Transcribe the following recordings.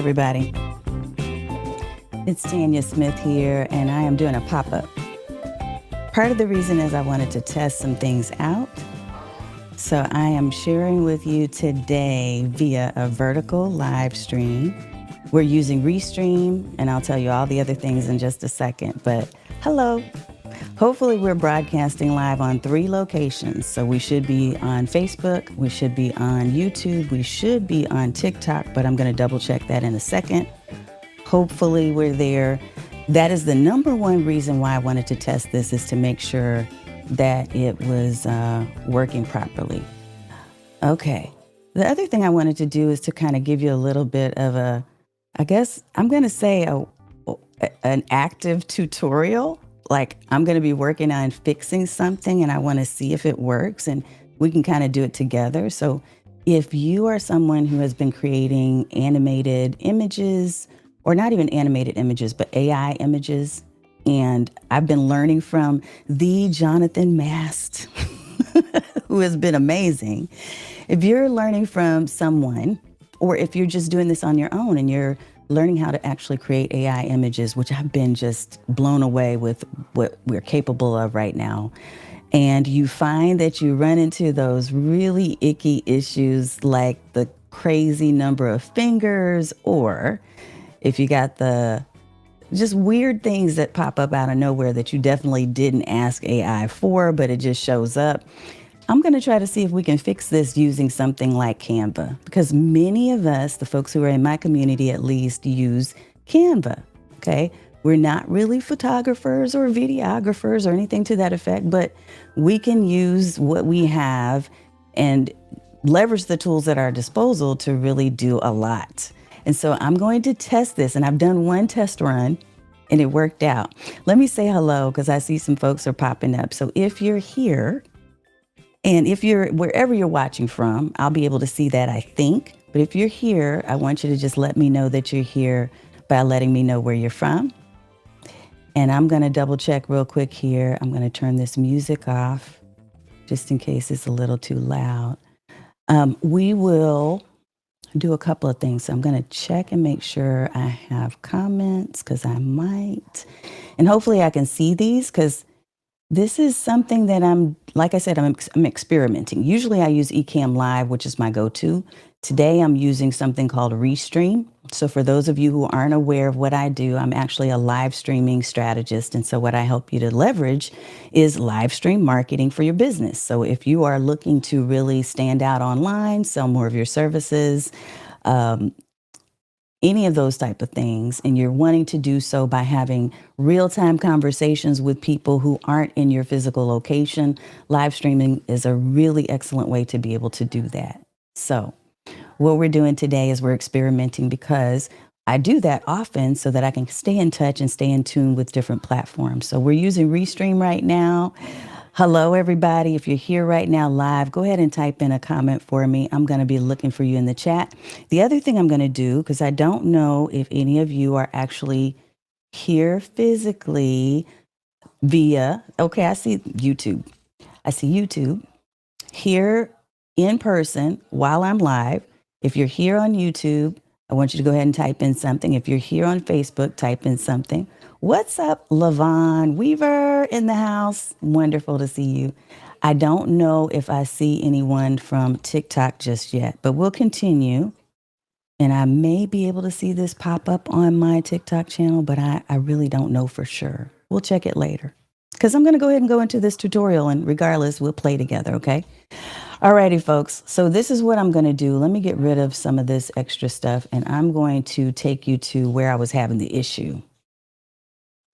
everybody. It's Tanya Smith here, and I am doing a pop-up. Part of the reason is I wanted to test some things out. So I am sharing with you today via a vertical live stream. We're using Restream, and I'll tell you all the other things in just a second. But hello. Hopefully we're broadcasting live on 3 locations. So we should be on Facebook, we should be on YouTube, we should be on TikTok, but I'm going to double check that in a second. Hopefully we're there. That is the number one reason why I wanted to test this, is to make sure that it was working properly. Okay. The other thing I wanted to do is to kind of give you a little bit of a, I guess I'm going to say an active tutorial. Like, I'm going to be working on fixing something and I want to see if it works, and we can kind of do it together. So if you are someone who has been creating animated images, or not even animated images, but AI images, and I've been learning from the Jonathan Mast, who has been amazing. If you're learning from someone, or if you're just doing this on your own and you're learning how to actually create AI images, which I've been just blown away with what we're capable of right now. And you find that you run into those really icky issues like the crazy number of fingers, or if you got the just weird things that pop up out of nowhere that you definitely didn't ask AI for, but it just shows up. I'm going to try to see if we can fix this using something like Canva, because many of us, the folks who are in my community at least, use Canva, okay? We're not really photographers or videographers or anything to that effect, but we can use what we have and leverage the tools at our disposal to really do a lot. And so I'm going to test this, and I've done one test run and it worked out. Let me say hello, because I see some folks are popping up. So if you're here, and if you're wherever you're watching from, I'll be able to see that, I think. But if you're here, I want you to just let me know that you're here by letting me know where you're from. And I'm going to double check real quick here. I'm going to turn this music off just in case it's a little too loud. We will do a couple of things. So I'm going to check and make sure I have comments, because I might. And hopefully I can see these, because this is something that like I said, I'm experimenting. Usually I use Ecamm Live, which is my go-to. Today I'm using something called Restream. So for those of you who aren't aware of what I do, I'm actually a live streaming strategist. And so what I help you to leverage is live stream marketing for your business. So if you are looking to really stand out online, sell more of your services, any of those type of things, and you're wanting to do so by having real-time conversations with people who aren't in your physical location, live streaming is a really excellent way to be able to do that. So what we're doing today is we're experimenting, because I do that often so that I can stay in touch and stay in tune with different platforms. So we're using Restream right now. Hello, everybody. If you're here right now live, go ahead and type in a comment for me. I'm going to be looking for you in the chat. The other thing I'm going to do, because I don't know if any of you are actually here physically via, okay, I see YouTube. I see YouTube here in person while I'm live. If you're here on YouTube, I want you to go ahead and type in something. If you're here on Facebook, type in something. What's up, Lavon Weaver in the house? Wonderful to see you. I don't know if I see anyone from TikTok just yet, but we'll continue. And I may be able to see this pop up on my TikTok channel, but I really don't know for sure. We'll check it later, because I'm going to go ahead and go into this tutorial, and regardless, we'll play together, okay? Alrighty, folks. So this is what I'm going to do. Let me get rid of some of this extra stuff, and I'm going to take you to where I was having the issue.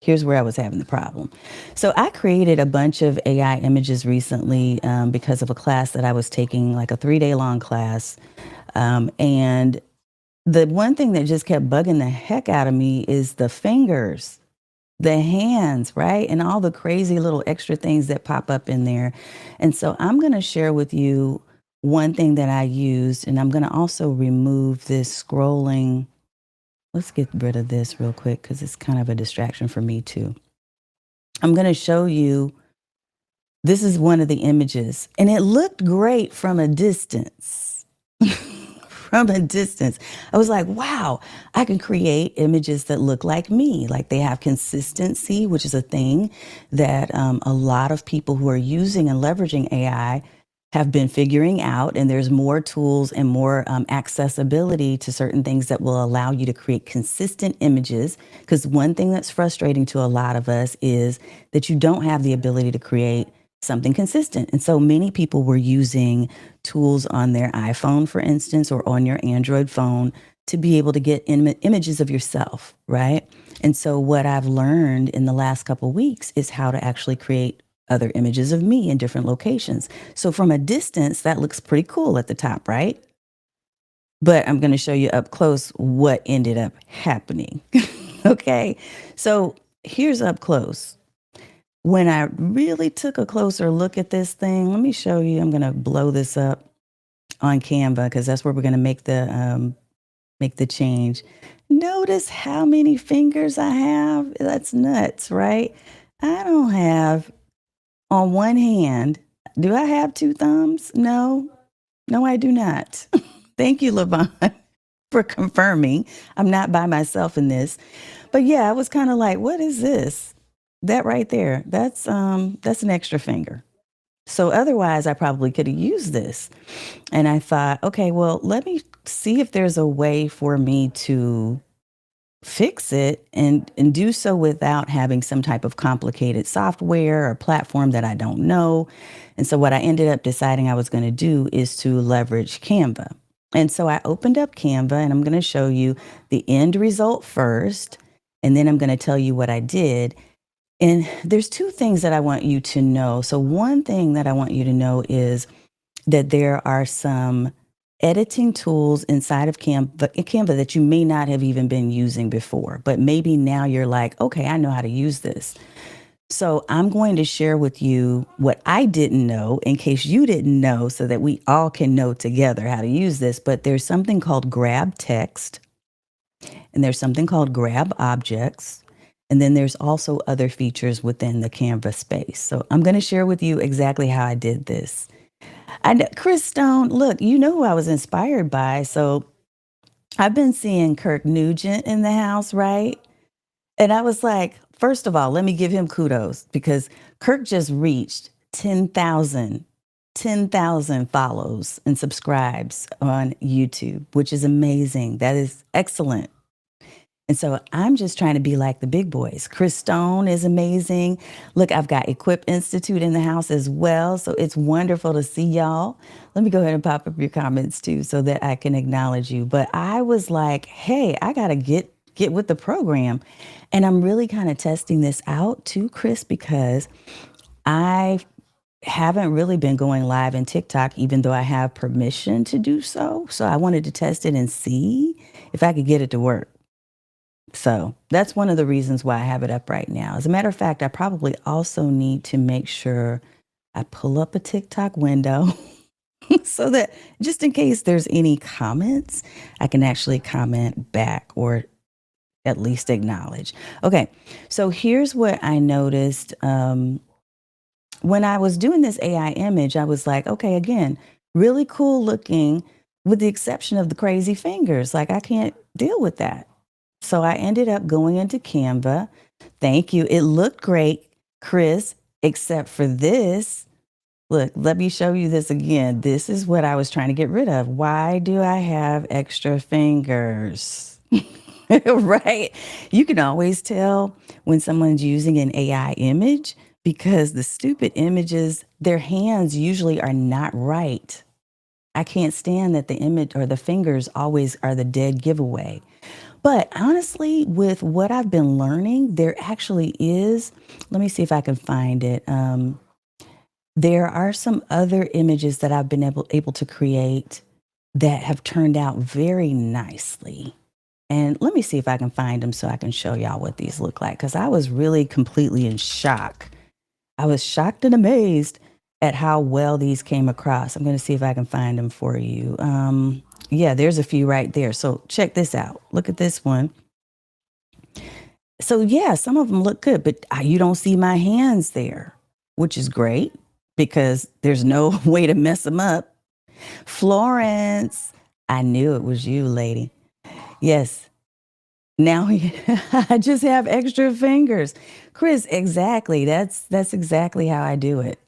Here's where I was having the problem. So I created a bunch of AI images recently because of a class that I was taking, like a 3-day long class. And the one thing that just kept bugging the heck out of me is the fingers, the hands, right? And all the crazy little extra things that pop up in there. And so I'm going to share with you one thing that I used, and I'm going to also remove this scrolling. Let's get rid of this real quick, because it's kind of a distraction for me too. I'm going to show you, this is one of the images, and it looked great from a distance. from a distance. I was like, wow, I can create images that look like me. Like they have consistency, which is a thing that a lot of people who are using and leveraging AI have been figuring out. And there's more tools and more accessibility to certain things that will allow you to create consistent images. Because one thing that's frustrating to a lot of us is that you don't have the ability to create something consistent. And so many people were using tools on their iPhone, for instance, or on your Android phone to be able to get images of yourself, right? And so what I've learned in the last couple weeks is how to actually create other images of me in different locations. So from a distance, that looks pretty cool at the top, right? But I'm going to show you up close what ended up happening. Okay. So here's up close. When I really took a closer look at this thing, let me show you. I'm going to blow this up on Canva because that's where we're going to make the change. Notice how many fingers I have. That's nuts, right? I don't have on one hand. Do I have two thumbs? No, no, I do not. Thank you, Levon, for confirming. I'm not by myself in this. But yeah, I was kind of like, what is this? That right there, that's an extra finger. So otherwise, I probably could have used this. And I thought, okay, well, let me see if there's a way for me to fix it and do so without having some type of complicated software or platform that I don't know. And so what I ended up deciding I was going to do is to leverage Canva. And so I opened up Canva and I'm going to show you the end result first, and then I'm going to tell you what I did. And there's two things that I want you to know. So one thing that I want you to know is that there are some editing tools inside of Canva that you may not have even been using before, but maybe now you're like, okay, I know how to use this. So I'm going to share with you what I didn't know in case you didn't know so that we all can know together how to use this. But there's something called grab text and there's something called grab objects. And then there's also other features within the Canva space. So I'm going to share with you exactly how I did this. I know, Chris Stone, look, you know who I was inspired by. So I've been seeing Kirk Nugent in the house, right? And I was like, first of all, let me give him kudos because Kirk just reached 10,000 follows and subscribes on YouTube, which is amazing. That is excellent. And so I'm just trying to be like the big boys. Chris Stone is amazing. Look, I've got Equip Institute in the house as well. So it's wonderful to see y'all. Let me go ahead and pop up your comments too so that I can acknowledge you. But I was like, hey, I got to get with the program. And I'm really kind of testing this out too, Chris, because I haven't really been going live in TikTok, even though I have permission to do so. So I wanted to test it and see if I could get it to work. So that's one of the reasons why I have it up right now. As a matter of fact, I probably also need to make sure I pull up a TikTok window so that just in case there's any comments, I can actually comment back or at least acknowledge. Okay, so here's what I noticed. When I was doing this AI image, I was like, okay, again, really cool looking with the exception of the crazy fingers. Like I can't deal with that. So I ended up going into Canva. Thank you. It looked great, Chris, except for this. Look, let me show you this again. This is what I was trying to get rid of. Why do I have extra fingers? Right? You can always tell when someone's using an AI image because the stupid images, their hands usually are not right. I can't stand that the image or the fingers always are the dead giveaway. But honestly, with what I've been learning, there actually is, let me see if I can find it. There are some other images that I've been able to create that have turned out very nicely. And let me see if I can find them so I can show y'all what these look like, because I was really completely in shock. I was shocked and amazed at how well these came across. I'm going to see if I can find them for you. Yeah, there's a few right there. So check this out. Look at this one. So yeah, some of them look good, but you don't see my hands there, which is great because there's no way to mess them up. Florence, I knew it was you, lady. Yes. Now I just have extra fingers. Chris, exactly. That's exactly how I do it.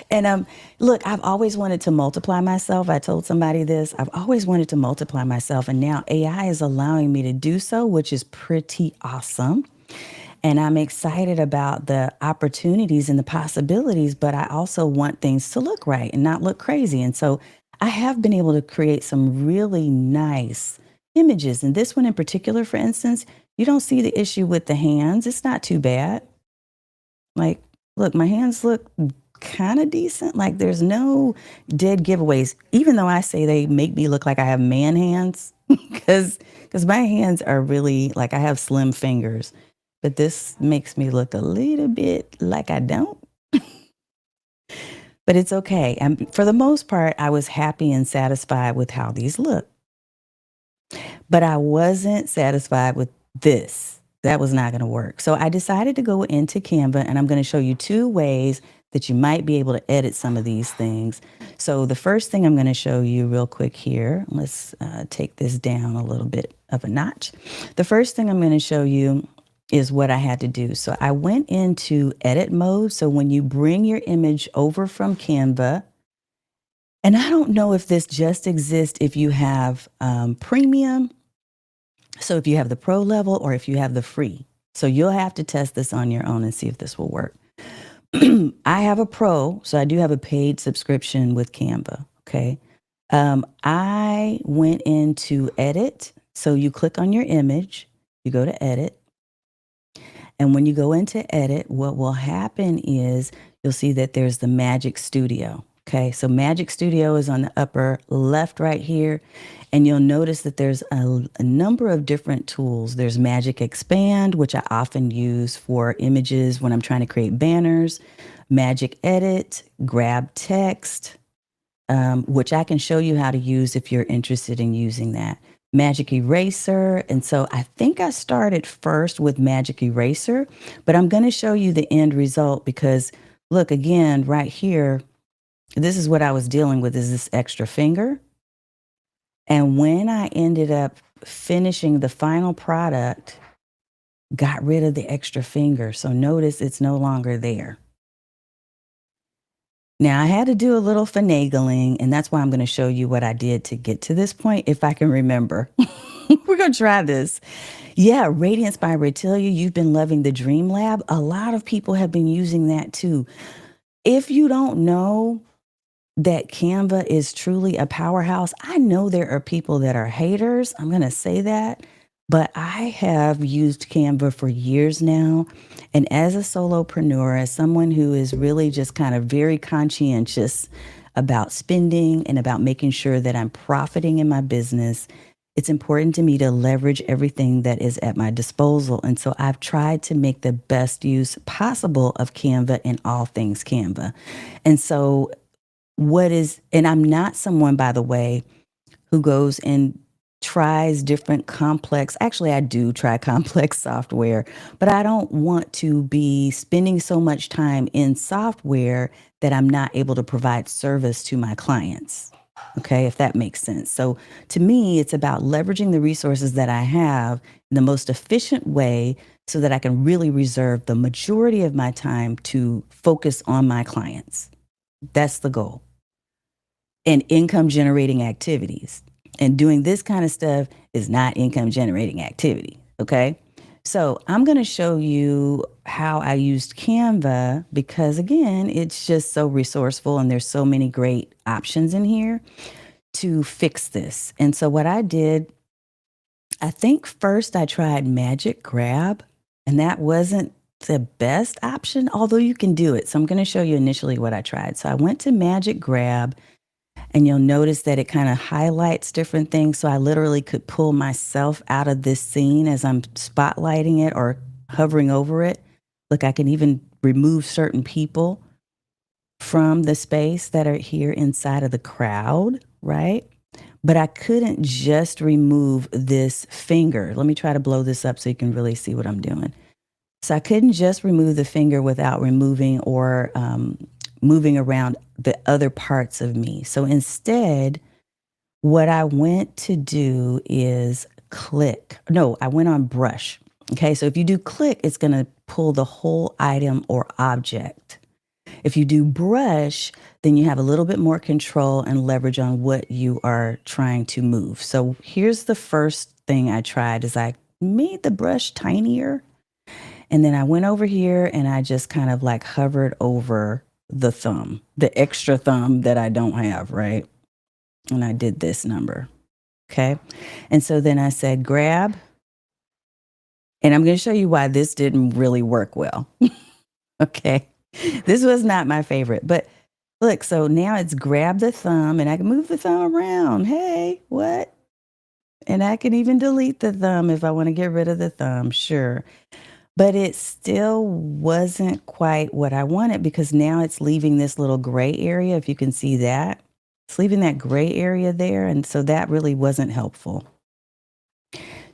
And look, I've always wanted to multiply myself. I told somebody this. I've always wanted to multiply myself, and now AI is allowing me to do so, which is pretty awesome. And I'm excited about the opportunities and the possibilities, but I also want things to look right and not look crazy. And so I have been able to create some really nice images. And this one in particular, for instance, you don't see the issue with the hands. It's not too bad. Like, look, my hands look kind of decent. Like, there's no dead giveaways, even though I say they make me look like I have man hands, because my hands are really like I have slim fingers. But this makes me look a little bit like I don't. But it's okay. And for the most part, I was happy and satisfied with how these look. But I wasn't satisfied with this. That was not going to work. So I decided to go into Canva, and I'm going to show you two ways that you might be able to edit some of these things. So the first thing I'm going to show you real quick here, let's take this down a little bit of a notch. The first thing I'm going to show you is what I had to do. So I went into edit mode. So when you bring your image over from Canva, and I don't know if this just exists if you have premium. So if you have the pro level or if you have the free. So you'll have to test this on your own and see if this will work. I have a pro, so I do have a paid subscription with Canva. Okay. I went into edit. So you click on your image, you go to edit. And when you go into edit, what will happen is you'll see that there's the Magic Studio. Okay, so Magic Studio is on the upper left right here. And you'll notice that there's a number of different tools. There's Magic Expand, which I often use for images when I'm trying to create banners. Magic Edit, Grab Text, which I can show you how to use if you're interested in using that. Magic Eraser. And so I think I started first with Magic Eraser, but I'm going to show you the end result because look, again, right here, this is what I was dealing with is this extra finger. And when I ended up finishing the final product, got rid of the extra finger. So notice it's no longer there. Now I had to do a little finagling, and that's why I'm going to show you what I did to get to this point, if I can remember. We're going to try this. Yeah, Radiance by Ratilia, you've been loving the Dream Lab. A lot of people have been using that too. If you don't know that Canva is truly a powerhouse, I know there are people that are haters. I'm going to say that. But I have used Canva for years now. And as a solopreneur, as someone who is really just kind of very conscientious about spending and about making sure that I'm profiting in my business, it's important to me to leverage everything that is at my disposal. And so I've tried to make the best use possible of Canva in all things Canva. And so and I'm not someone, by the way, who goes and tries different complex, actually, I do try complex software, but I don't want to be spending so much time in software that I'm not able to provide service to my clients. Okay, if that makes sense. So to me, it's about leveraging the resources that I have in the most efficient way so that I can really reserve the majority of my time to focus on my clients. That's the goal. And income generating activities. And doing this kind of stuff is not income generating activity. Okay. So I'm going to show you how I used Canva because, again, it's just so resourceful and there's so many great options in here to fix this. And so what I did, I think first I tried Magic Grab, and that wasn't the best option, although you can do it. So I'm going to show you initially what I tried. So I went to Magic Grab. And you'll notice that it kind of highlights different things. So I literally could pull myself out of this scene as I'm spotlighting it or hovering over it. Look, I can even remove certain people from the space that are here inside of the crowd, right? But I couldn't just remove this finger. Let me try to blow this up so you can really see what I'm doing. So I couldn't just remove the finger without removing or moving around the other parts of me. So instead, What I went to do is click. No, I went on brush. Okay, so if you do click, it's going to pull the whole item or object. If you do brush, then you have a little bit more control and leverage on what you are trying to move. So here's the first thing I tried is I made the brush tinier. And then I went over here and I just kind of like hovered over the thumb, the extra thumb that I don't have, right? And I did this number. Okay. And so then I said, grab. And I'm going to show you why this didn't really work well. Okay. This was not my favorite, but look, so now it's grab the thumb and I can move the thumb around. Hey, what? And I can even delete the thumb if I want to get rid of the thumb, sure. But it still wasn't quite what I wanted because now it's leaving this little gray area, if you can see that. It's leaving that gray area there, and so that really wasn't helpful.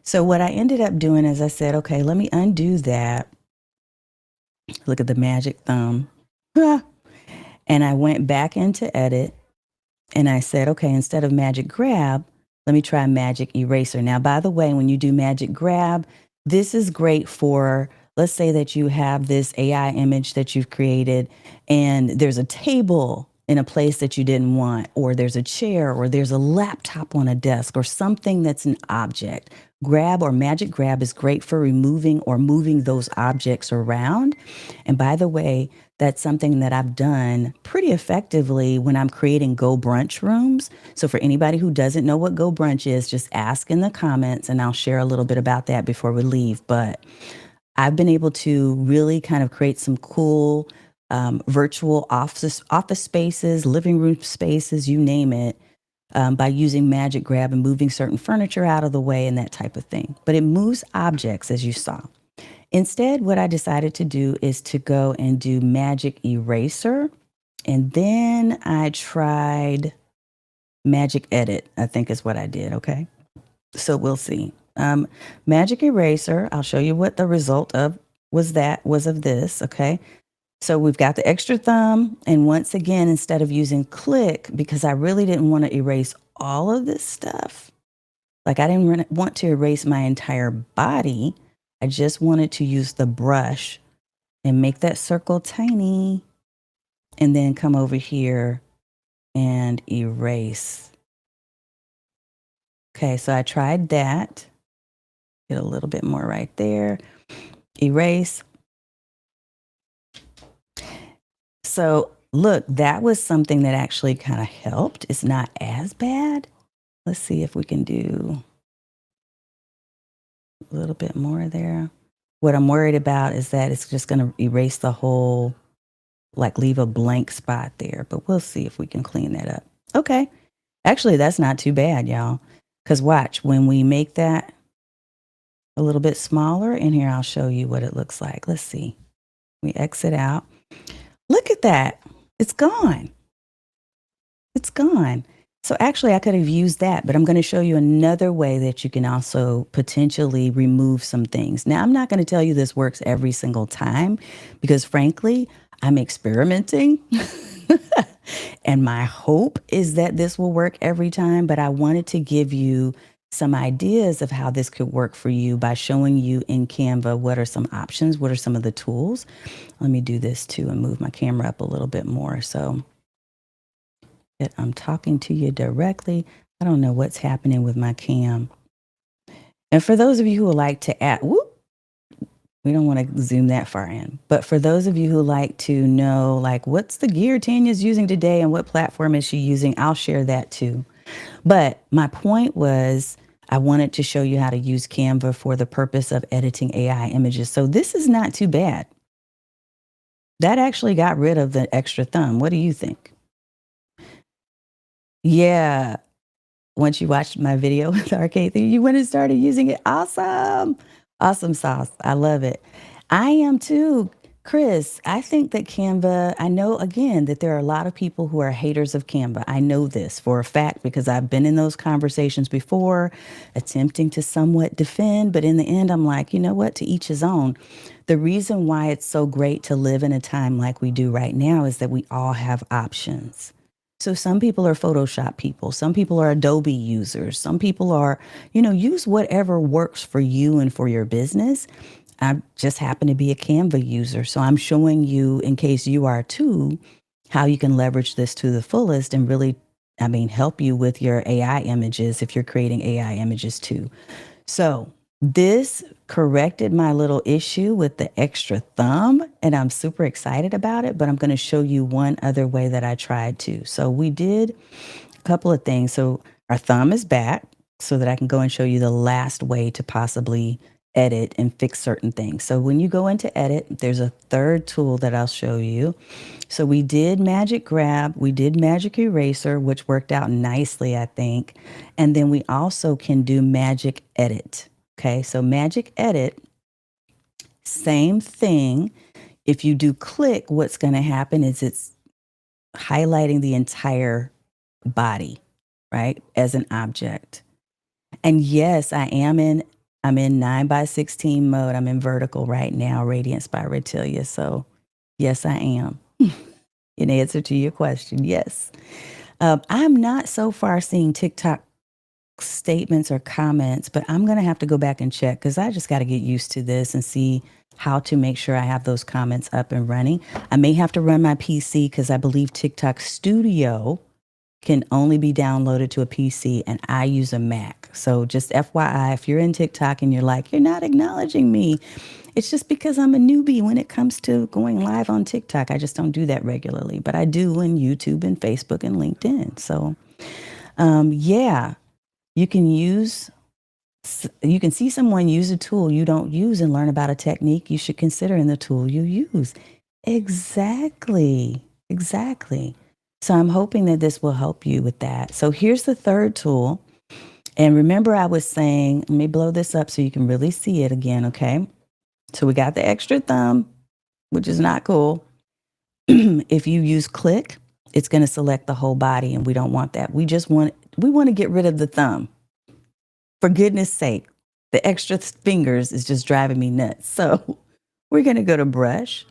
So what I ended up doing is I said, okay, let me undo that. Look at the magic thumb. And I went back into edit and I said, okay, instead of magic grab, let me try magic eraser. Now, by the way, when you do magic grab, this is great for, let's say that you have this AI image that you've created and there's a table in a place that you didn't want, or there's a chair, or there's a laptop on a desk, or something that's an object. Grab or magic grab is great for removing or moving those objects around. And by the way, that's something that I've done pretty effectively when I'm creating Go Brunch rooms. So for anybody who doesn't know what Go Brunch is, just ask in the comments and I'll share a little bit about that before we leave. But I've been able to really kind of create some cool virtual office spaces, living room spaces, you name it, by using Magic Grab and moving certain furniture out of the way and that type of thing. But it moves objects, as you saw. Instead, what I decided to do is to go and do Magic Eraser. And then I tried Magic Edit, I think is what I did, okay? So we'll see. Magic Eraser, I'll show you what the result of was of this, okay? So we've got the extra thumb, and once again, instead of using click, because I really didn't want to erase all of this stuff, like I didn't want to erase my entire body, I just wanted to use the brush and make that circle tiny, and then come over here and erase. Okay, so I tried that. Get a little bit more right there. Erase. So look, that was something that actually kind of helped. It's not as bad. Let's see if we can do a little bit more there. What I'm worried about is that it's just going to erase the whole, like leave a blank spot there, but we'll see if we can clean that up. Okay. Actually, that's not too bad, y'all. Because watch, when we make that a little bit smaller, in here, I'll show you what it looks like. Let's see. We exit out. Look at that. It's gone. It's gone. So actually, I could have used that, but I'm going to show you another way that you can also potentially remove some things. Now, I'm not going to tell you this works every single time because frankly, I'm experimenting. And my hope is that this will work every time, but I wanted to give you some ideas of how this could work for you by showing you in Canva what are some options, what are some of the tools. Let me do this too and move my camera up a little bit more so that I'm talking to you directly. I don't know what's happening with my cam. And for those of you who would like to add, we don't want to zoom that far in, but for those of you who like to know, like, what's the gear Tanya's using today and what platform is she using, I'll share that too. But my point was, I wanted to show you how to use Canva for the purpose of editing AI images. So this is not too bad. That actually got rid of the extra thumb. What do you think? Yeah. Once you watched my video with Arcade Theory, you went and started using it. Awesome. Awesome sauce. I love it. I am too. Chris, I think that Canva, I know again that there are a lot of people who are haters of Canva. I know this for a fact because I've been in those conversations before, attempting to somewhat defend, but in the end, I'm like, you know what, to each his own. The reason why it's so great to live in a time like we do right now is that we all have options. So some people are Photoshop people, some people are Adobe users, some people are, use whatever works for you and for your business. I just happen to be a Canva user, so I'm showing you, in case you are too, how you can leverage this to the fullest and really, help you with your AI images if you're creating AI images too. So this corrected my little issue with the extra thumb, and I'm super excited about it, but I'm going to show you one other way that I tried to. So we did a couple of things. So our thumb is back so that I can go and show you the last way to possibly edit and fix certain things. So when you go into edit, there's a third tool that I'll show you. So we did Magic Grab, we did Magic Eraser, which worked out nicely, I think. And then we also can do Magic Edit. Okay, so Magic Edit, same thing. If you do click, what's going to happen is it's highlighting the entire body, right, as an object. And yes, I'm in 9:16 mode. I'm in vertical right now, Radiance by Ratilia. So yes, I am. In answer to your question, yes. I'm not so far seeing TikTok statements or comments, but I'm going to have to go back and check because I just got to get used to this and see how to make sure I have those comments up and running. I may have to run my PC because I believe TikTok Studio can only be downloaded to a PC and I use a Mac. So just FYI, if you're in TikTok and you're like, you're not acknowledging me, it's just because I'm a newbie when it comes to going live on TikTok. I just don't do that regularly, but I do in YouTube and Facebook and LinkedIn. So yeah, you can see someone use a tool you don't use and learn about a technique you should consider in the tool you use. Exactly. So I'm hoping that this will help you with that. So here's the third tool. And remember I was saying, let me blow this up so you can really see it again, okay? So we got the extra thumb, which is not cool. If you use click, it's going to select the whole body and we don't want that. We want to get rid of the thumb. For goodness sake, the extra fingers is just driving me nuts. So we're going to go to brush.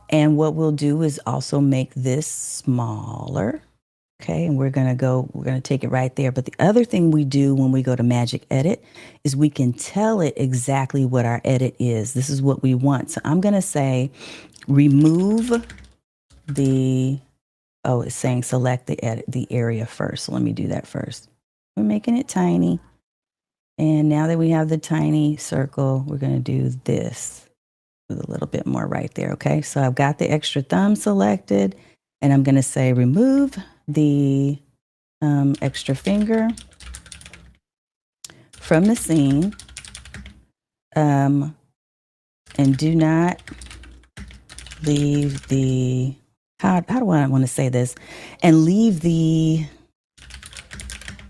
And what we'll do is also make this smaller. Okay, and we're going to take it right there. But the other thing we do when we go to Magic Edit is we can tell it exactly what our edit is. This is what we want. So I'm going to say remove it's saying select the area first. So let me do that first. We're making it tiny. And now that we have the tiny circle, we're going to do this with a little bit more right there. Okay, so I've got the extra thumb selected and I'm going to say remove the extra finger from the scene and do not leave the, how do I want to say this? And leave the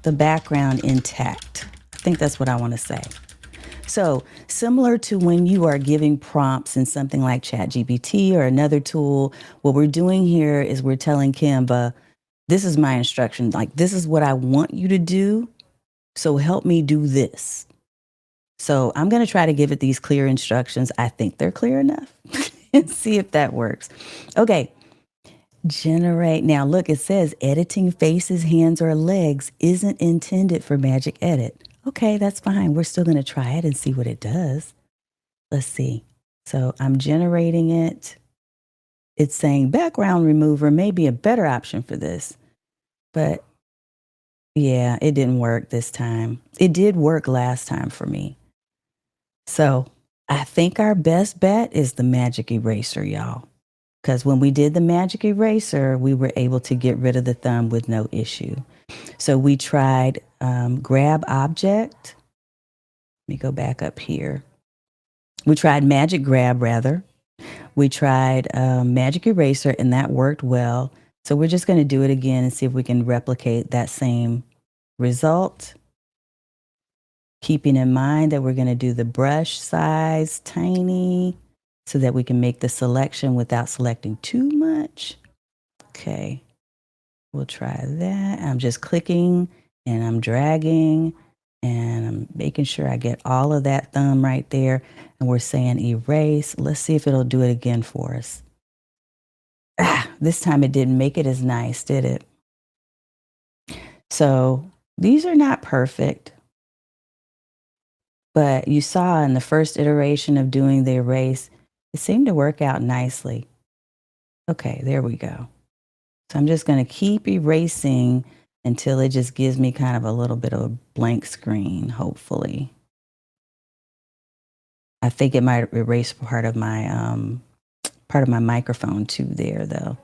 background intact. I think that's what I want to say. So similar to when you are giving prompts in something like ChatGPT or another tool, what we're doing here is we're telling Canva, this is my instruction. Like, this is what I want you to do. So help me do this. So I'm going to try to give it these clear instructions. I think they're clear enough and see if that works. Okay. Generate. Now look, it says editing faces, hands, or legs isn't intended for Magic Edit. Okay, that's fine. We're still going to try it and see what it does. Let's see. So I'm generating it. It's saying background remover may be a better option for this. But yeah, it didn't work this time. It did work last time for me. So I think our best bet is the Magic Eraser, y'all. Because when we did the Magic Eraser, we were able to get rid of the thumb with no issue. So we tried grab object. Let me go back up here. We tried Magic Grab, rather. We tried Magic Eraser, and that worked well. So we're just going to do it again and see if we can replicate that same result. Keeping in mind that we're going to do the brush size tiny so that we can make the selection without selecting too much. Okay, we'll try that. I'm just clicking and I'm dragging and I'm making sure I get all of that thumb right there. And we're saying erase. Let's see if it'll do it again for us. This time it didn't make it as nice, did it? So these are not perfect, but you saw in the first iteration of doing the erase, it seemed to work out nicely. Okay, there we go. So I'm just going to keep erasing until it just gives me kind of a little bit of a blank screen, hopefully. I think it might erase part of my microphone too there though.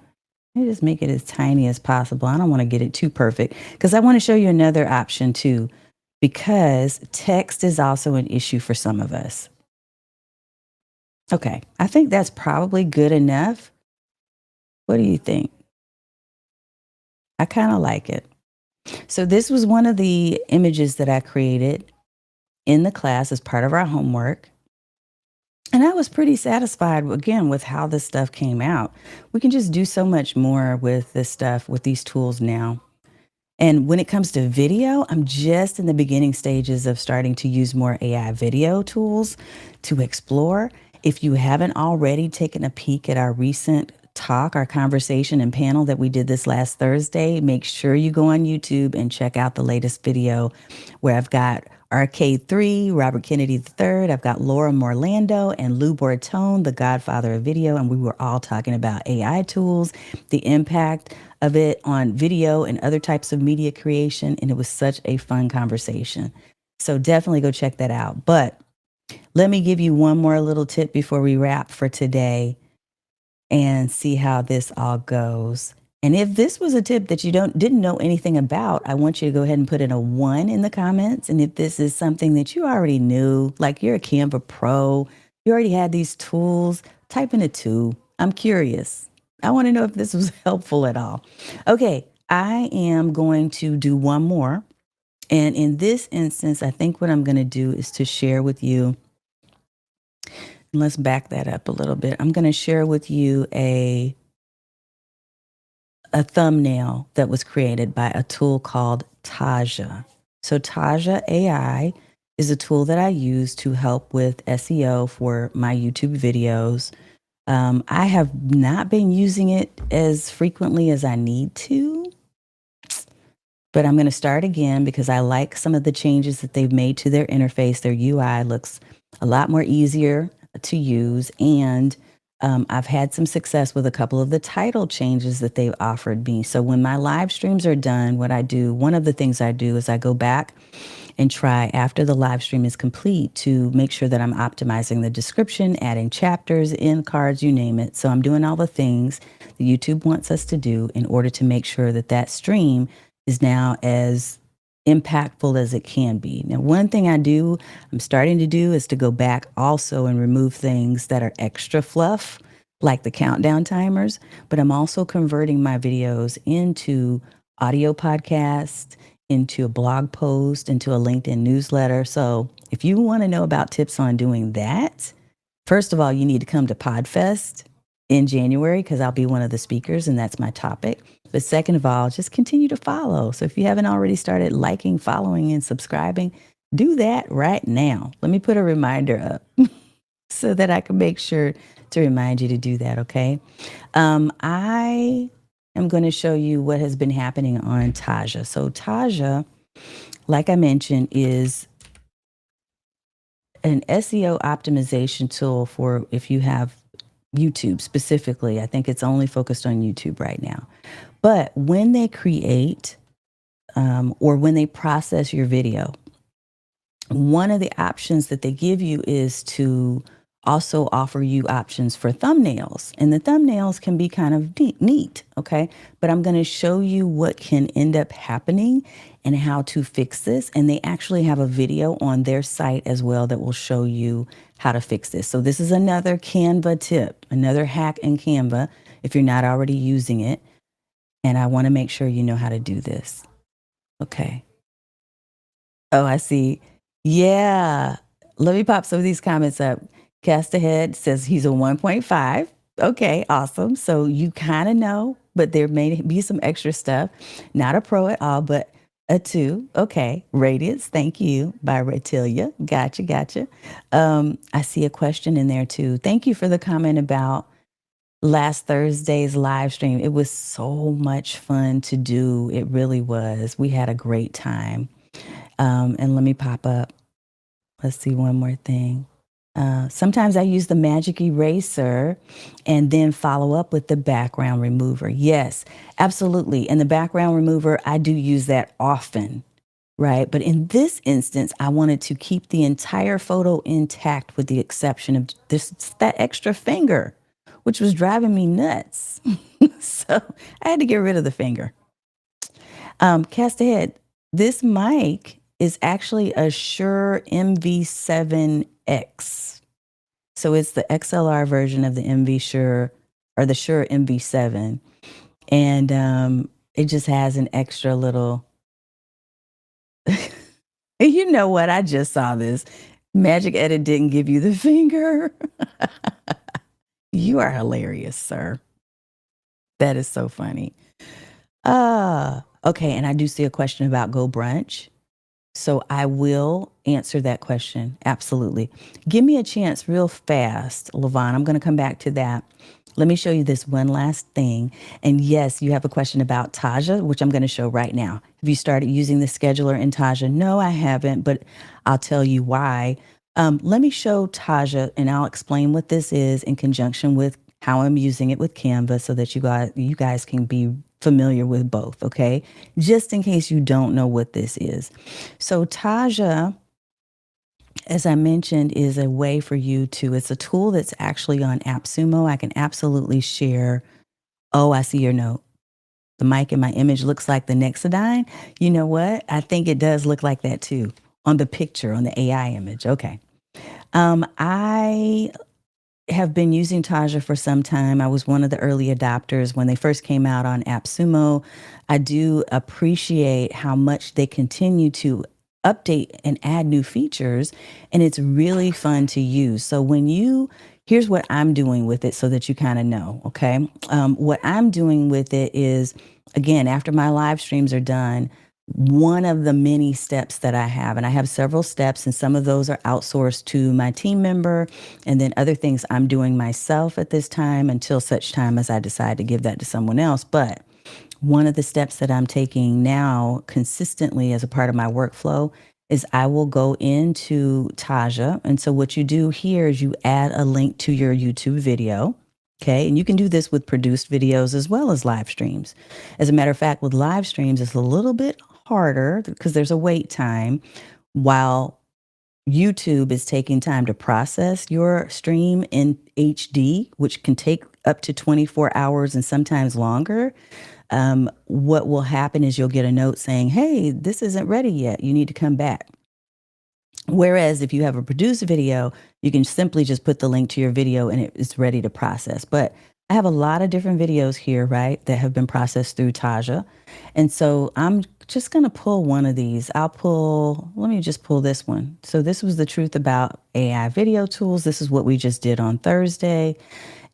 Let me just make it as tiny as possible. I don't want to get it too perfect because I want to show you another option too, because text is also an issue for some of us. Okay, I think that's probably good enough. What do you think? I kind of like it. So this was one of the images that I created in the class as part of our homework. And I was pretty satisfied again with how this stuff came out. We can just do so much more with this stuff, with these tools now. And when it comes to video, I'm just in the beginning stages of starting to use more AI video tools to explore. If you haven't already taken a peek at our recent talk, our conversation and panel that we did this last Thursday, make sure you go on YouTube and check out the latest video where I've got RK3, Robert Kennedy III, I've got Laura Morlando and Lou Bortone, the godfather of video, and we were all talking about AI tools, the impact of it on video and other types of media creation, and it was such a fun conversation. So definitely go check that out. But let me give you one more little tip before we wrap for today and see how this all goes. And if this was a tip that you didn't know anything about, I want you to go ahead and put in a 1 in the comments. And if this is something that you already knew, like you're a Canva pro, you already had these tools, type in a 2. I'm curious. I want to know if this was helpful at all. Okay, I am going to do one more. And in this instance, I think what I'm going to do is to share with you. Let's back that up a little bit. I'm going to share with you a thumbnail that was created by a tool called Taja. So Taja AI is a tool that I use to help with SEO for my YouTube videos. I have not been using it as frequently as I need to, but I'm going to start again because I like some of the changes that they've made to their interface. Their UI looks a lot more easier to use, and I've had some success with a couple of the title changes that they've offered me. So when my live streams are done, one of the things I do is I go back and try after the live stream is complete to make sure that I'm optimizing the description, adding chapters, end cards, you name it. So I'm doing all the things that YouTube wants us to do in order to make sure that that stream is now as impactful as it can be. Now, one thing I'm starting to do is to go back also and remove things that are extra fluff, like the countdown timers, but I'm also converting my videos into audio podcast, into a blog post, into a LinkedIn newsletter. So if you want to know about tips on doing that, first of all, you need to come to PodFest in January because I'll be one of the speakers and that's my topic. But second of all, just continue to follow. So if you haven't already started liking, following, and subscribing, do that right now. Let me put a reminder up so that I can make sure to remind you to do that, okay? I am going to show you what has been happening on Taja. So Taja, like I mentioned, is an SEO optimization tool for if you have YouTube specifically. I think it's only focused on YouTube right now. But when they create or when they process your video, one of the options that they give you is to also offer you options for thumbnails. And the thumbnails can be kind of neat, okay? But I'm going to show you what can end up happening and how to fix this. And they actually have a video on their site as well that will show you how to fix this. So this is another Canva tip, another hack in Canva if you're not already using it. And I want to make sure you know how to do this. Okay. Oh, I see. Yeah. Let me pop some of these comments up. Cast Ahead says he's a 1.5. Okay, awesome. So you kind of know, but there may be some extra stuff. Not a pro at all, but a 2. Okay. Radiance, thank you by Ratilia. Gotcha. I see a question in there too. Thank you for the comment about last Thursday's live stream. It was so much fun to do. It really was. We had a great time. And let me pop up. Let's see one more thing. Sometimes I use the magic eraser and then follow up with the background remover. Yes, absolutely. And the background remover, I do use that often, right? But in this instance, I wanted to keep the entire photo intact with the exception of that extra finger, which was driving me nuts. So I had to get rid of the finger. Cast ahead. This mic is actually a Shure MV7X. So it's the XLR version of the MV Shure or the Shure MV7. And it just has an extra little. You know what? I just saw this. Magic Edit didn't give you the finger. You are hilarious, sir. That is so funny. Okay. And I do see a question about Go Brunch. So I will answer that question. Absolutely. Give me a chance real fast, Levon. I'm going to come back to that. Let me show you this one last thing. And yes, you have a question about Taja, which I'm going to show right now. Have you started using the scheduler in Taja? No, I haven't, but I'll tell you why. Let me show Taja and I'll explain what this is in conjunction with how I'm using it with Canva so that you guys can be familiar with both, okay? Just in case you don't know what this is. So Taja, as I mentioned, is a way for you to, it's a tool that's actually on AppSumo. I can absolutely share. Oh, I see your note. The mic in my image looks like the Nexodine. You know what? I think it does look like that too on the picture, on the AI image. Okay. I have been using Taja for some time. I was one of the early adopters when they first came out on AppSumo. I do appreciate how much they continue to update and add new features, and it's really fun to use. So here's what I'm doing with it so that you kind of know, okay? What I'm doing with it is, again, after my live streams are done, one of the many steps that I have, and I have several steps, and some of those are outsourced to my team member, and then other things I'm doing myself at this time until such time as I decide to give that to someone else. But one of the steps that I'm taking now consistently as a part of my workflow is I will go into Taja. And so what you do here is you add a link to your YouTube video. Okay. And you can do this with produced videos as well as live streams. As a matter of fact, with live streams, it's a little bit harder because there's a wait time while YouTube is taking time to process your stream in HD, which can take up to 24 hours and sometimes longer. What will happen is you'll get a note saying, hey, this isn't ready yet. You need to come back. Whereas if you have a produced video, you can simply just put the link to your video and it's ready to process. But I have a lot of different videos here, right, that have been processed through Taja. And so I'm just going to pull one of these. Let me just pull this one. So this was the truth about AI video tools. This is what we just did on Thursday.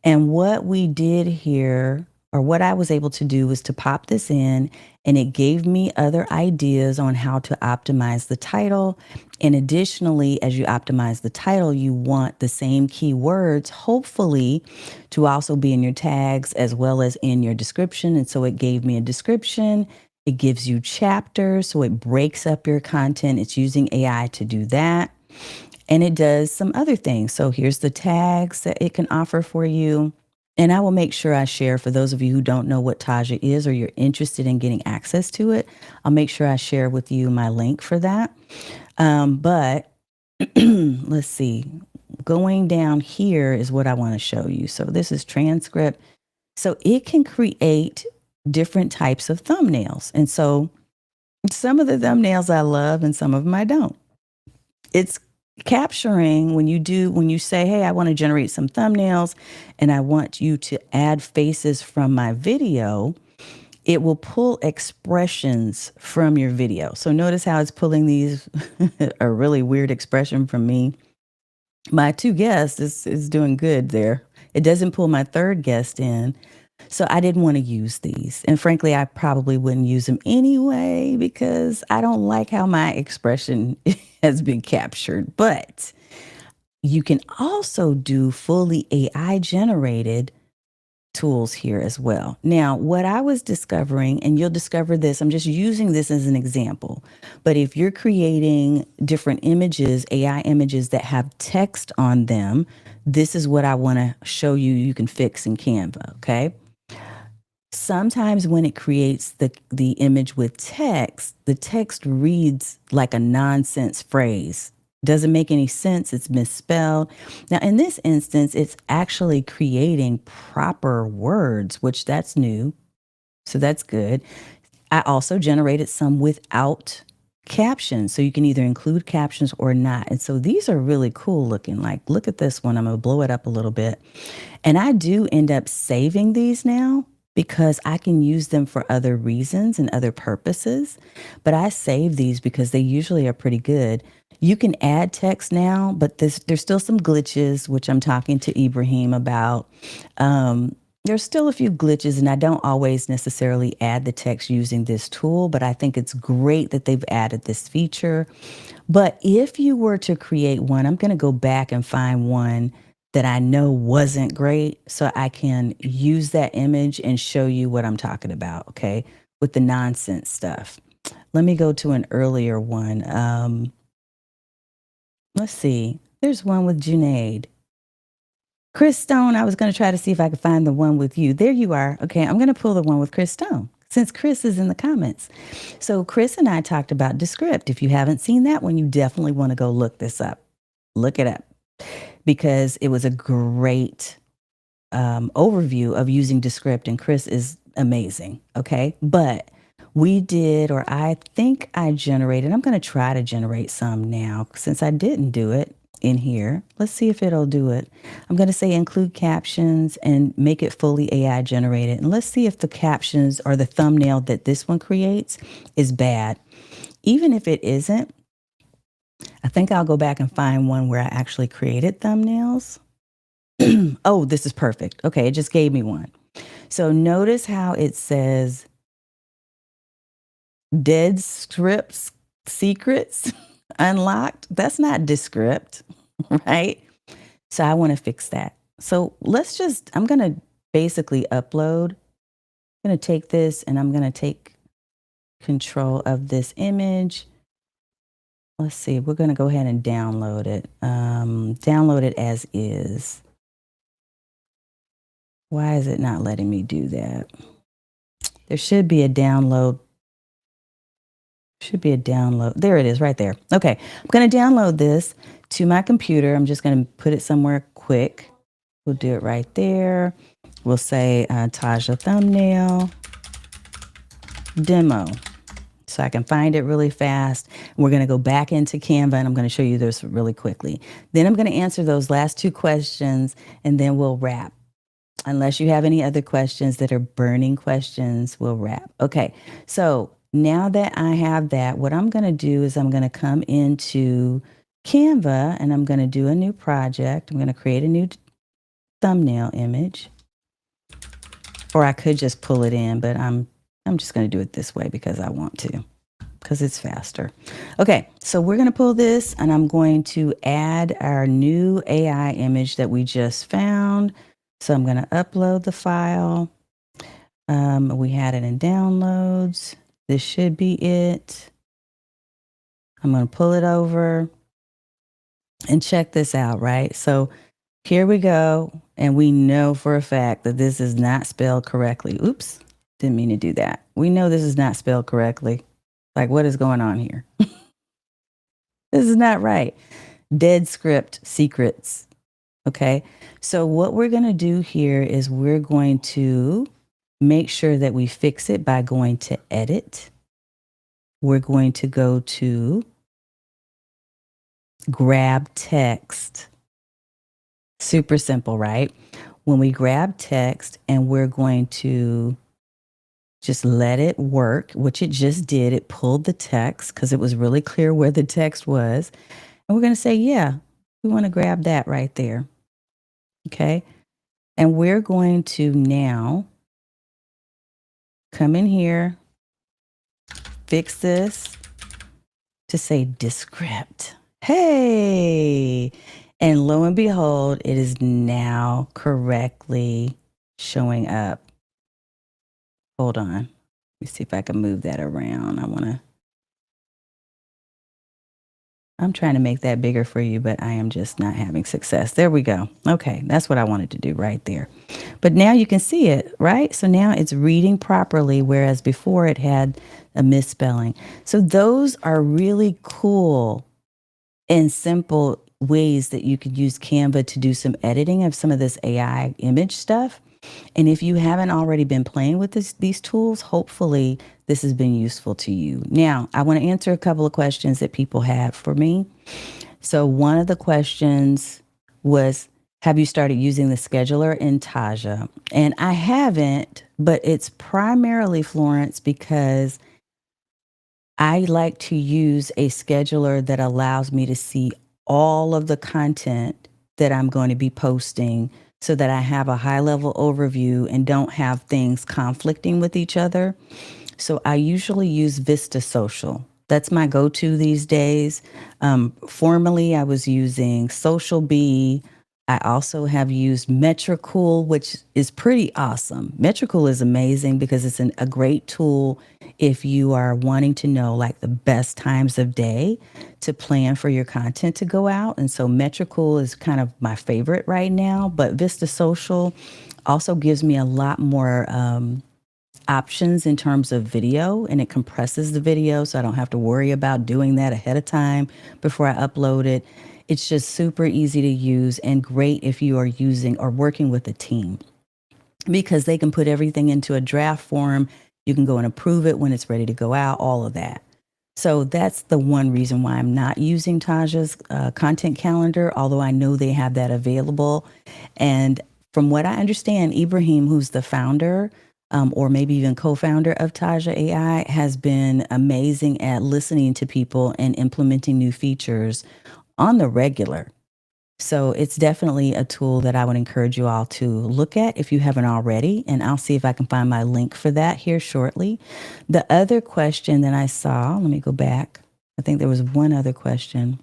And what we did here, or what I was able to do, was to pop this in, and it gave me other ideas on how to optimize the title. And additionally, as you optimize the title, you want the same keywords, hopefully, to also be in your tags as well as in your description. And so it gave me a description. It gives you chapters, so it breaks up your content. It's using AI to do that. And it does some other things. So here's the tags that it can offer for you. And I will make sure I share, for those of you who don't know what Taja is or you're interested in getting access to it, I'll make sure I share with you my link for that. But let's see, going down here is what I want to show you. So this is transcript. So it can create different types of thumbnails. And so some of the thumbnails I love and some of them I don't. It's capturing when you say, hey, I want to generate some thumbnails and I want you to add faces from my video, it will pull expressions from your video. So notice how it's pulling these, a really weird expression from me. My two guests is doing good there. It doesn't pull my third guest in. So I didn't want to use these. And frankly, I probably wouldn't use them anyway because I don't like how my expression has been captured. But you can also do fully AI generated tools here as well. Now, what I was discovering, and you'll discover this, I'm just using this as an example, but if you're creating different images, AI images that have text on them, this is what I want to show you you can fix in Canva, okay? Sometimes when it creates the image with text, the text reads like a nonsense phrase. Doesn't make any sense. It's misspelled. Now, in this instance, it's actually creating proper words, which that's new. So that's good. I also generated some without captions. So you can either include captions or not. And so these are really cool looking. Like, look at this one. I'm going to blow it up a little bit. And I do end up saving these now because I can use them for other reasons and other purposes. But I save these because they usually are pretty good. You can add text now, but there's still some glitches, which I'm talking to Ibrahim about. There's still a few glitches, and I don't always necessarily add the text using this tool, but I think it's great that they've added this feature. But if you were to create one, I'm going to go back and find one that I know wasn't great so I can use that image and show you what I'm talking about, okay, with the nonsense stuff. Let me go to an earlier one. Let's see. There's one with Junaid. Chris Stone, I was going to try to see if I could find the one with you. There you are. Okay, I'm going to pull the one with Chris Stone since Chris is in the comments. So Chris and I talked about Descript. If you haven't seen that one, you definitely want to go look this up. Look it up because it was a great overview of using Descript, and Chris is amazing. Okay, but we did, or I think I generated, I'm going to try to generate some now since I didn't do it in here. Let's see if it'll do it. I'm going to say include captions and make it fully AI generated. And let's see if the captions or the thumbnail that this one creates is bad. Even if it isn't, I think I'll go back and find one where I actually created thumbnails. Oh, this is perfect. Okay, it just gave me one. So notice how it says dead scripts secrets unlocked. That's not Descript, right? So I want to fix that. So I'm going to basically upload. I'm going to take this and I'm going to take control of this image. Let's see, we're going to go ahead and download it. Download it as is. Why is it not letting me do that? There should be a download. There it is right there. Okay, I'm going to download this to my computer. I'm just going to put it somewhere quick. We'll do it right there. We'll say Taja thumbnail demo. So I can find it really fast. We're going to go back into Canva and I'm going to show you this really quickly. Then I'm going to answer those last two questions and then we'll wrap. Unless you have any other questions that are burning questions, we'll wrap. Okay, so now that I have that, what I'm going to do is I'm going to come into Canva and I'm going to do a new project. I'm going to create a new thumbnail image. Or I could just pull it in, but I'm just going to do it this way because I want to, because it's faster. Okay, so we're going to pull this and I'm going to add our new AI image that we just found. So I'm going to upload the file. We had it in downloads. This should be it. I'm going to pull it over and check this out, right? So here we go. And we know for a fact that this is not spelled correctly. Oops, didn't mean to do that. We know this is not spelled correctly. Like, what is going on here? This is not right. Dead script secrets. Okay, so what we're going to do here is we're going to make sure that we fix it by going to edit. We're going to go to grab text. Super simple, right? When we grab text and we're going to just let it work, which it just did. It pulled the text because it was really clear where the text was. And we're going to say, yeah, we want to grab that right there. Okay. And we're going to now come in here, fix this to say Descript. Hey. And lo and behold, it is now correctly showing up. Hold on. Let me see if I can move that around. I'm trying to make that bigger for you, but I am just not having success. There we go. Okay, that's what I wanted to do right there. But now you can see it, right? So now it's reading properly, whereas before it had a misspelling. So those are really cool and simple ways that you could use Canva to do some editing of some of this AI image stuff. And if you haven't already been playing with these tools, hopefully this has been useful to you. Now, I want to answer a couple of questions that people have for me. So one of the questions was, have you started using the scheduler in Taja? And I haven't, but it's primarily, Florence, because I like to use a scheduler that allows me to see all of the content that I'm going to be posting so that I have a high level overview and don't have things conflicting with each other. So I usually use Vista Social. That's my go-to these days. Formerly, I was using Social Bee. I also have used Metricool, which is pretty awesome. Metricool is amazing because it's a great tool if you are wanting to know like the best times of day to plan for your content to go out. And so Metricool is kind of my favorite right now, but Vista Social also gives me a lot more options in terms of video, and it compresses the video so I don't have to worry about doing that ahead of time before I upload it. It's just super easy to use and great if you are using or working with a team because they can put everything into a draft form. You can go and approve it when it's ready to go out, all of that. So that's the one reason why I'm not using Taja's content calendar, although I know they have that available. And from what I understand, Ibrahim, who's the founder, or maybe even co-founder of Taja AI, has been amazing at listening to people and implementing new features on the regular. So it's definitely a tool that I would encourage you all to look at if you haven't already. And I'll see if I can find my link for that here shortly. The other question that I saw, let me go back. I think there was one other question.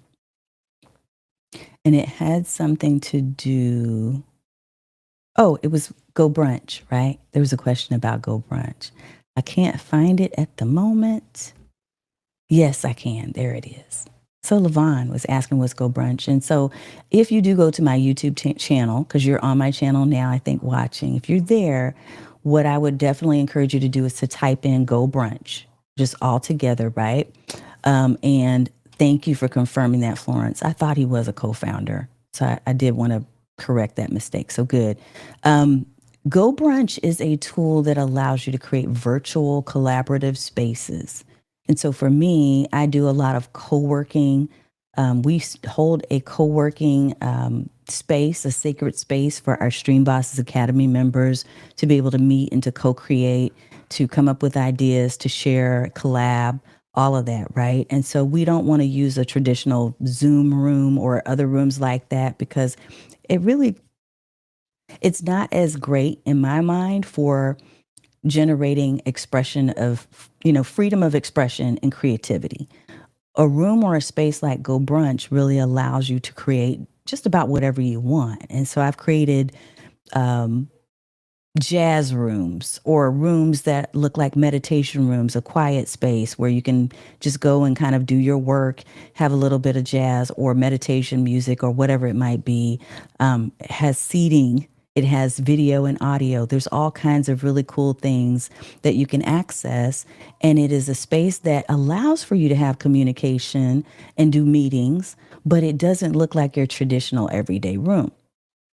And it had something to do. Oh, it was Go Brunch, right? There was a question about Go Brunch. I can't find it at the moment. Yes, I can. There it is. So Levon was asking what's Go Brunch. And so if you do go to my YouTube channel, because you're on my channel now, I think watching, if you're there, what I would definitely encourage you to do is to type in Go Brunch, just all together, right? And thank you for confirming that, Florence. I thought he was a co-founder. So I did want to correct that mistake. So good. Go Brunch is a tool that allows you to create virtual collaborative spaces. And so for me, I do a lot of co-working. We hold a co-working space, a sacred space for our Stream Bosses Academy members to be able to meet and to co-create, to come up with ideas, to share, collab, all of that, right? And so we don't want to use a traditional Zoom room or other rooms like that because it's not as great in my mind for generating expression of, freedom of expression and creativity. A room or a space like Go Brunch really allows you to create just about whatever you want. And so I've created jazz rooms or rooms that look like meditation rooms, a quiet space where you can just go and kind of do your work, have a little bit of jazz or meditation music or whatever it might be. It has seating. It has video and audio. There's all kinds of really cool things that you can access. And it is a space that allows for you to have communication and do meetings, but it doesn't look like your traditional everyday room.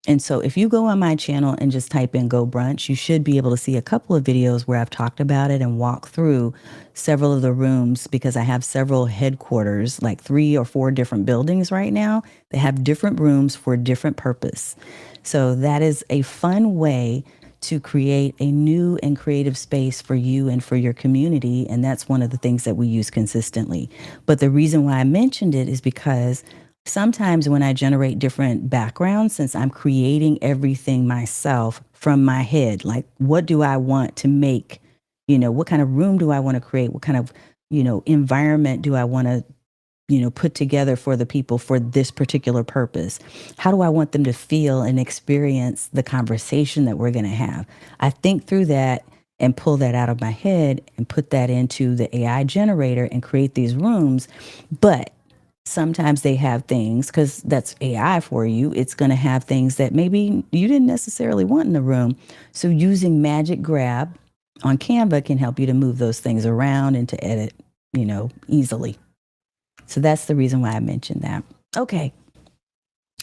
And so if you go on my channel and just type in Go Brunch, you should be able to see a couple of videos where I've talked about it and walked through several of the rooms because I have several headquarters, like 3 or 4 different buildings right now. They have different rooms for different purpose. So that is a fun way to create a new and creative space for you and for your community. And that's one of the things that we use consistently. But the reason why I mentioned it is because sometimes when I generate different backgrounds, since I'm creating everything myself from my head, like what do I want to make? What kind of room do I want to create? What kind of, environment do I want to, put together for the people for this particular purpose? How do I want them to feel and experience the conversation that we're going to have? I think through that and pull that out of my head and put that into the AI generator and create these rooms. But sometimes they have things, because that's AI for you, it's going to have things that maybe you didn't necessarily want in the room. So using Magic Grab on Canva can help you to move those things around and to edit, easily. So that's the reason why I mentioned that. Okay.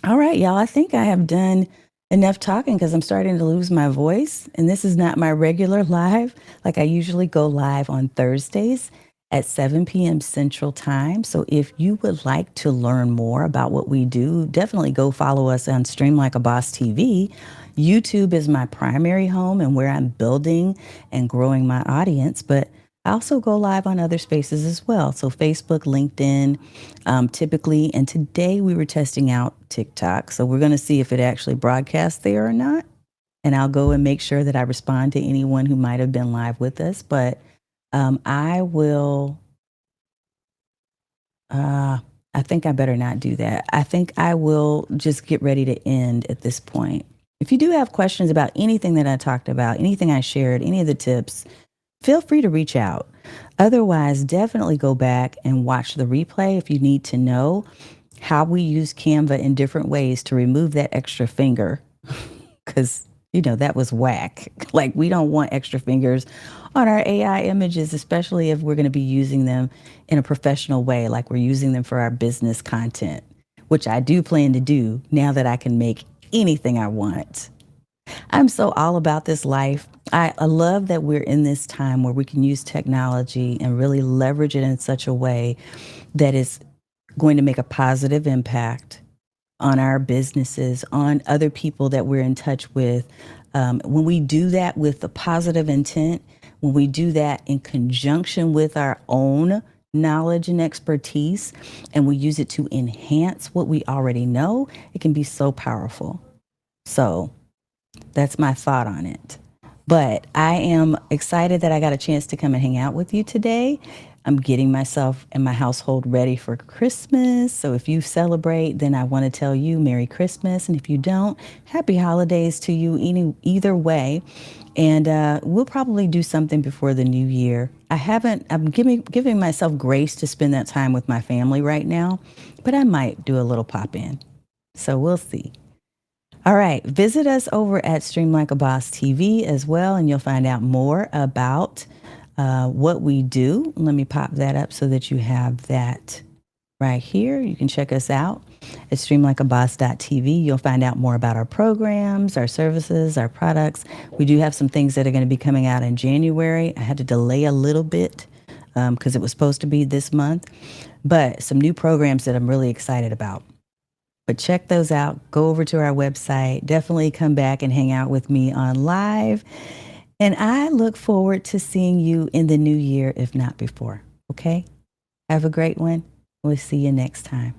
All right, y'all. I think I have done enough talking because I'm starting to lose my voice. And this is not my regular live. Like, I usually go live on Thursdays at 7 p.m. Central Time. So if you would like to learn more about what we do, definitely go follow us on Stream Like a Boss TV. YouTube is my primary home and where I'm building and growing my audience. But I also go live on other spaces as well. So Facebook, LinkedIn, typically. And today we were testing out TikTok. So we're going to see if it actually broadcasts there or not. And I'll go and make sure that I respond to anyone who might have been live with us. But I will, I think I better not do that. I think I will just get ready to end at this point. If you do have questions about anything that I talked about, anything I shared, any of the tips, feel free to reach out. Otherwise, definitely go back and watch the replay if you need to know how we use Canva in different ways to remove that extra finger. Because, that was whack. Like, we don't want extra fingers on our AI images, especially if we're going to be using them in a professional way, like we're using them for our business content, which I do plan to do now that I can make anything I want. I'm so all about this life. I love that we're in this time where we can use technology and really leverage it in such a way that is going to make a positive impact on our businesses, on other people that we're in touch with. When we do that with the positive intent, when we do that in conjunction with our own knowledge and expertise, and we use it to enhance what we already know, it can be so powerful. So that's my thought on it. But I am excited that I got a chance to come and hang out with you today. I'm getting myself and my household ready for Christmas. So if you celebrate, then I want to tell you Merry Christmas. And if you don't, Happy Holidays to you either way. And we'll probably do something before the new year. I'm giving myself grace to spend that time with my family right now, but I might do a little pop in. So we'll see. All right. Visit us over at Stream Like a Boss TV as well, and you'll find out more about what we do. Let me pop that up so that you have that right here. You can check us out at streamlikeaboss.tv. You'll find out more about our programs, our services, our products. We do have some things that are going to be coming out in January. I had to delay a little bit because it was supposed to be this month, but some new programs that I'm really excited about. But check those out. Go over to our website. Definitely come back and hang out with me on live. And I look forward to seeing you in the new year, if not before. Okay? Have a great one. We'll see you next time.